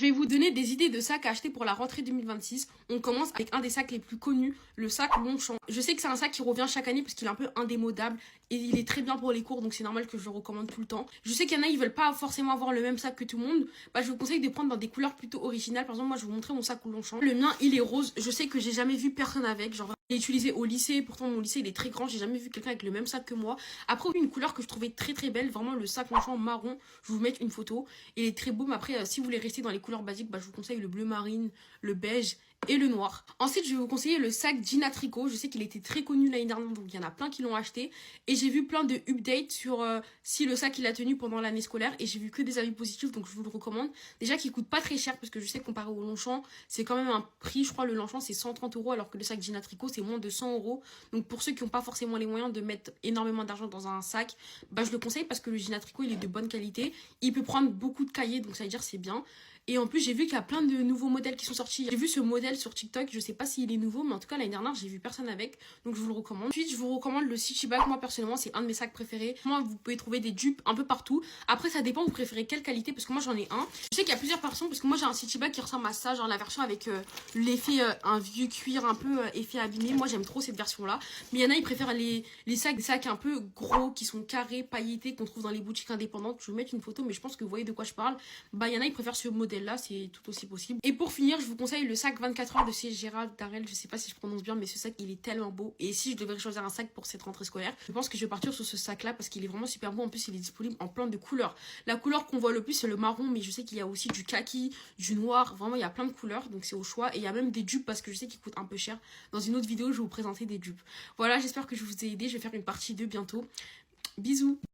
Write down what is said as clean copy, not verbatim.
Je vais vous donner des idées de sacs à acheter pour la rentrée 2026. On commence avec un des sacs les plus connus, le sac Longchamp. Je sais que c'est un sac qui revient chaque année parce qu'il est un peu indémodable et il est très bien pour les cours, donc c'est normal que je le recommande tout le temps. Je sais qu'il y en a, ils veulent pas forcément avoir le même sac que tout le monde. Bah, je vous conseille de prendre dans des couleurs plutôt originales. Par exemple, moi, je vais vous montrer mon sac Longchamp. Le mien, il est rose. Je sais que j'ai jamais vu personne avec. Genre, je l'ai utilisé au lycée. Pourtant, mon lycée, il est très grand. J'ai jamais vu quelqu'un avec le même sac que moi. Après, une couleur que je trouvais très très belle, vraiment le sac Longchamp marron. Je vais vous mettre une photo. Il est très beau, mais après, si vous voulez rester dans les couleurs basiques, bah, je vous conseille le bleu marine, le beige et le noir. Ensuite, je vais vous conseiller le sac Gina Tricot. Je sais qu'il était très connu l'année dernière, donc il y en a plein qui l'ont acheté. Et j'ai vu plein de updates sur si le sac il a tenu pendant l'année scolaire. Et j'ai vu que des avis positifs, donc je vous le recommande. Déjà qu'il coûte pas très cher, parce que je sais que comparé au Longchamp, c'est quand même un prix. Je crois le Longchamp c'est 130 €, alors que le sac Gina Tricot c'est moins de 100 €. Donc pour ceux qui n'ont pas forcément les moyens de mettre énormément d'argent dans un sac, bah je le conseille parce que le Gina Tricot il est de bonne qualité. Il peut prendre beaucoup de cahiers, donc ça veut dire c'est bien. Et en plus, j'ai vu qu'il y a plein de nouveaux modèles qui sont sortis. J'ai vu ce modèle sur TikTok, je sais pas s'il est nouveau, mais en tout cas, l'année dernière, j'ai vu personne avec. Donc, je vous le recommande. Ensuite, je vous recommande le City Bag. Moi, personnellement, c'est un de mes sacs préférés. Moi, vous pouvez trouver des dupes un peu partout. Après, ça dépend, vous préférez quelle qualité, parce que moi, j'en ai un. Je sais qu'il y a plusieurs versions, parce que moi, j'ai un City Bag qui ressemble à ça, genre la version avec l'effet, un vieux cuir un peu effet abîmé. Moi, j'aime trop cette version-là. Mais il y en a, ils préfèrent les sacs, des sacs un peu gros, qui sont carrés, pailletés, qu'on trouve dans les boutiques indépendantes. Je vais vous mettre une photo, mais je pense que vous voyez de quoi je parle. Bah, il y en a, ils préfèrent ce modèle-là, c'est tout aussi possible. Et pour finir, je vous conseille le sac 24 heures de chez Gérald Darrel. Je sais pas si je prononce bien, mais ce sac il est tellement beau. Et si je devais choisir un sac pour cette rentrée scolaire, je pense que je vais partir sur ce sac là parce qu'il est vraiment super beau. En plus, il est disponible en plein de couleurs. La couleur qu'on voit le plus c'est le marron, mais je sais qu'il y a aussi du kaki, du noir. Vraiment, il y a plein de couleurs, donc c'est au choix. Et il y a même des dupes parce que je sais qu'ils coûtent un peu cher. Dans une autre vidéo, je vais vous présenter des dupes. Voilà, j'espère que je vous ai aidé. Je vais faire une partie 2 bientôt. Bisous.